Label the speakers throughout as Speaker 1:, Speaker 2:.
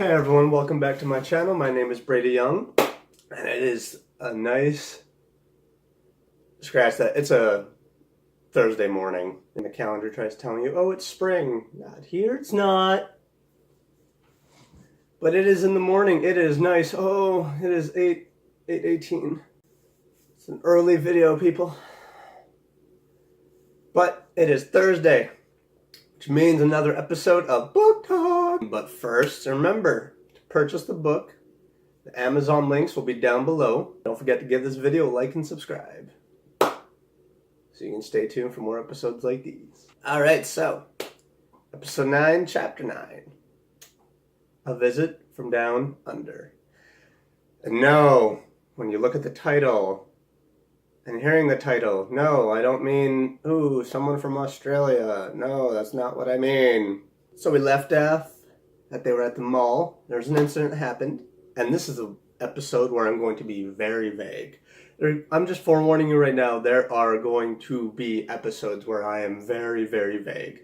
Speaker 1: Hey everyone, welcome back to my channel. My name is Brady Young, and it is a nice, scratch that, it's a Thursday morning, and the calendar tries telling you, oh, it's spring. Not here, it's not. But it is in the morning, it is nice. Oh, it is 8:18. It's an early video, people. But it is Thursday, which means another episode of Book Talk. But first, remember to purchase the book. The Amazon links will be down below. Don't forget to give this video a like and subscribe, so you can stay tuned for more episodes like these. Alright, so, episode 9, chapter 9. A Visit from Down Under. And no, when you look at the title, and hearing the title, no, I don't mean, ooh, someone from Australia. No, that's not what I mean. So we left off that they were at the mall. There's an incident that happened. And this is an episode where I'm going to be very vague. I'm just forewarning you right now, there are going to be episodes where I am very, very vague.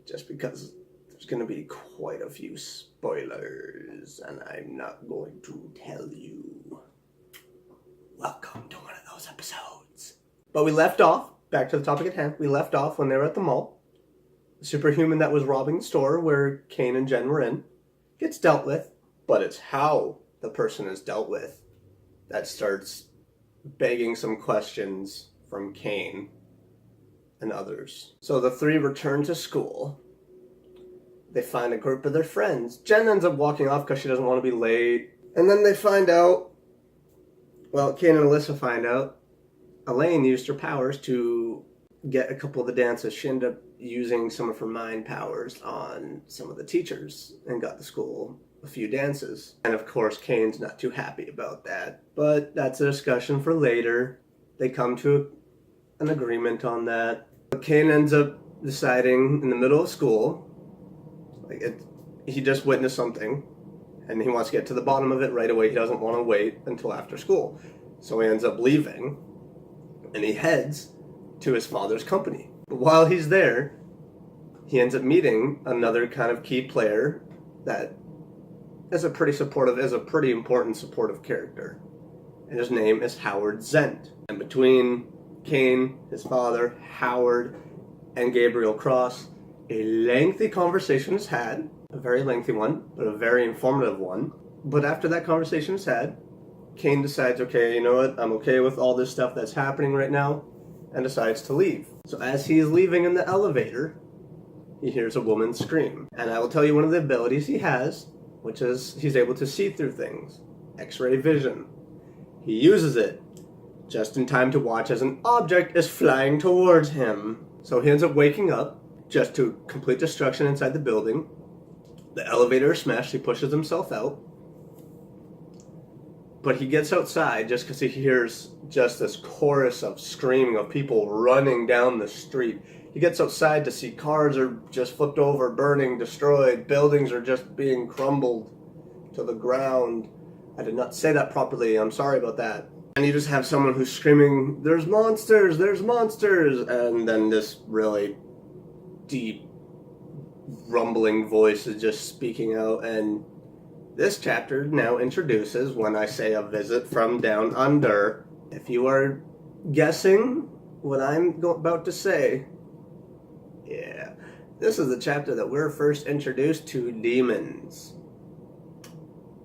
Speaker 1: Just because there's going to be quite a few spoilers, and I'm not going to tell you. Welcome to one of those episodes. But we left off, back to the topic at hand, we left off when they were at the mall. The superhuman that was robbing the store where Kane and Jen were in gets dealt with, but it's how the person is dealt with that starts begging some questions from Kane and others. So the three return to school. They find a group of their friends. Jen ends up walking off because she doesn't want to be late. And then they find out, well, Kane and Alyssa find out Elaine used her powers to get a couple of the dances. She ended up using some of her mind powers on some of the teachers and got the school a few dances. And of course, Kane's not too happy about that. But that's a discussion for later. They come to an agreement on that. But Kane ends up deciding in the middle of school, he just witnessed something, and he wants to get to the bottom of it right away. He doesn't want to wait until after school. So he ends up leaving, and he heads to his father's company. But while he's there, he ends up meeting another kind of key player that is a pretty important supportive character. And his name is Howard Zent. And between Kane, his father, Howard, and Gabriel Cross, a lengthy conversation is had. A very lengthy one, but a very informative one. But after that conversation is had, Kane decides, okay, you know what, I'm okay with all this stuff that's happening right now, and decides to leave. So as he is leaving in the elevator, he hears a woman scream. And I will tell you one of the abilities he has, which is he's able to see through things. X-ray vision. He uses it just in time to watch as an object is flying towards him. So he ends up waking up just to complete destruction inside the building. The elevator is smashed, he pushes himself out. But he gets outside just because he hears just this chorus of screaming of people running down the street. He gets outside to see cars are just flipped over, burning, destroyed. Buildings are just being crumbled to the ground. I did not say that properly, I'm sorry about that. And you just have someone who's screaming, there's monsters, there's monsters! And then this really deep, rumbling voice is just speaking out, and this chapter now introduces when I say a visit from down under. If you are guessing what I'm about to say, yeah, this is the chapter that we're first introduced to demons.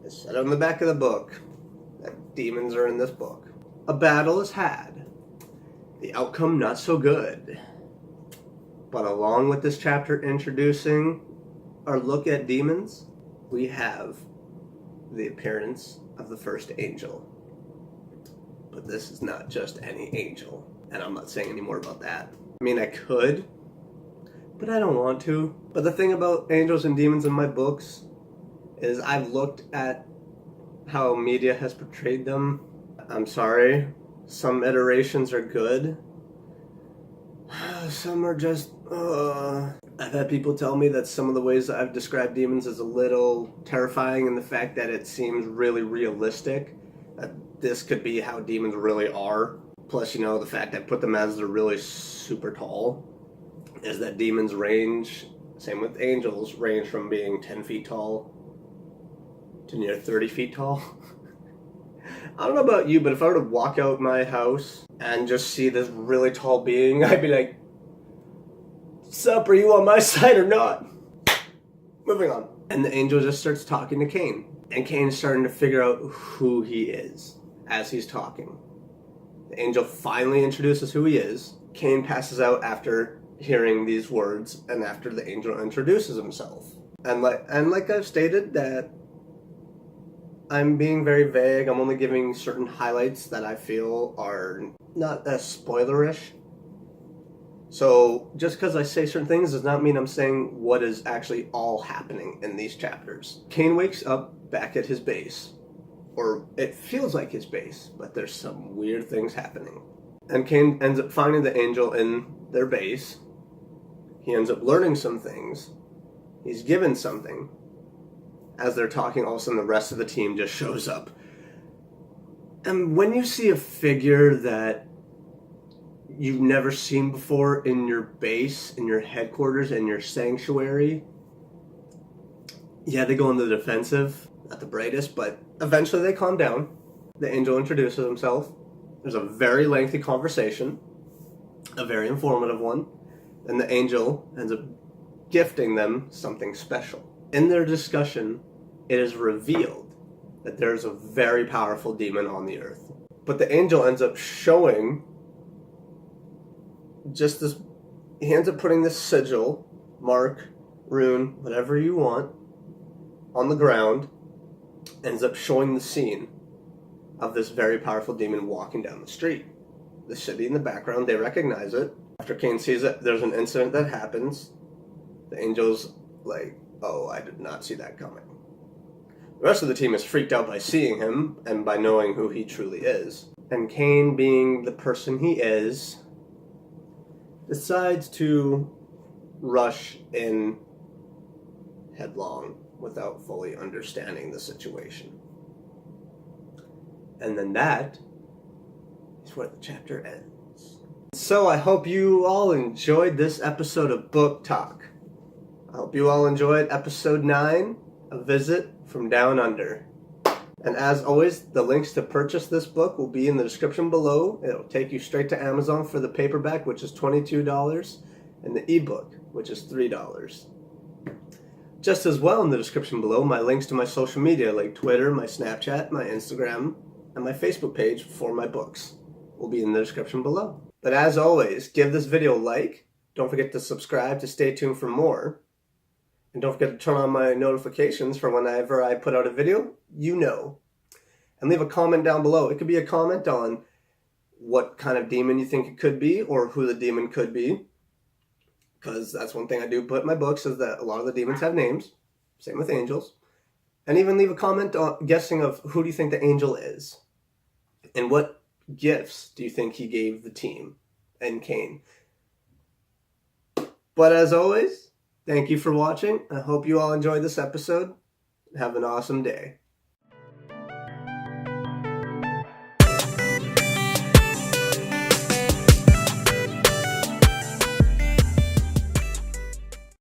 Speaker 1: It's said on the back of the book that demons are in this book. A battle is had. The outcome not so good. But along with this chapter introducing our look at demons, we have the appearance of the first angel. But this is not just any angel, and I'm not saying any more about that. I mean, I could, but I don't want to. But the thing about angels and demons in my books is I've looked at how media has portrayed them. I'm sorry, some iterations are good. Some are just, I've had people tell me that some of the ways that I've described demons is a little terrifying in the fact that it seems really realistic. That this could be how demons really are. Plus, you know, the fact I put them as they're really super tall is that demons range, same with angels, range from being 10 feet tall to near 30 feet tall. I don't know about you, but if I were to walk out my house and just see this really tall being, I'd be like, "Sup, are you on my side or not?" Moving on. And the angel just starts talking to Cain. And Cain's starting to figure out who he is as he's talking. The angel finally introduces who he is. Cain passes out after hearing these words and after the angel introduces himself. And like I've stated, that I'm being very vague. I'm only giving certain highlights that I feel are not as spoilerish. So just because I say certain things does not mean I'm saying what is actually all happening in these chapters. Cain wakes up back at his base, or it feels like his base, but there's some weird things happening. And Cain ends up finding the angel in their base. He ends up learning some things. He's given something. As they're talking, all of a sudden the rest of the team just shows up. And when you see a figure that you've never seen before in your base, in your headquarters, in your sanctuary, yeah, they go on the defensive, not the brightest, but eventually they calm down. The angel introduces himself. There's a very lengthy conversation, a very informative one, and the angel ends up gifting them something special. In their discussion, it is revealed that there's a very powerful demon on the earth. But the angel ends up showing just this, he ends up putting this sigil, mark, rune, whatever you want, on the ground, ends up showing the scene of this very powerful demon walking down the street. The city in the background, they recognize it. After Cain sees it, there's an incident that happens. The angel's like, "Oh, I did not see that coming." The rest of the team is freaked out by seeing him and by knowing who he truly is. And Cain, being the person he is, decides to rush in headlong without fully understanding the situation. And then that is where the chapter ends. So I hope you all enjoyed this episode of Book Talk. I hope you all enjoyed episode 9, A Visit from Down Under. And as always, the links to purchase this book will be in the description below. It'll take you straight to Amazon for the paperback, which is $22, and the ebook, which is $3. Just as well in the description below, my links to my social media like Twitter, my Snapchat, my Instagram, and my Facebook page for my books will be in the description below. But as always, give this video a like. Don't forget to subscribe to stay tuned for more. And don't forget to turn on my notifications for whenever I put out a video, you know. And leave a comment down below. It could be a comment on what kind of demon you think it could be or who the demon could be. Because that's one thing I do put in my books is that a lot of the demons have names. Same with angels. And even leave a comment on guessing of who do you think the angel is. And what gifts do you think he gave the team and Cain. But as always, thank you for watching. I hope you all enjoyed this episode. Have an awesome day.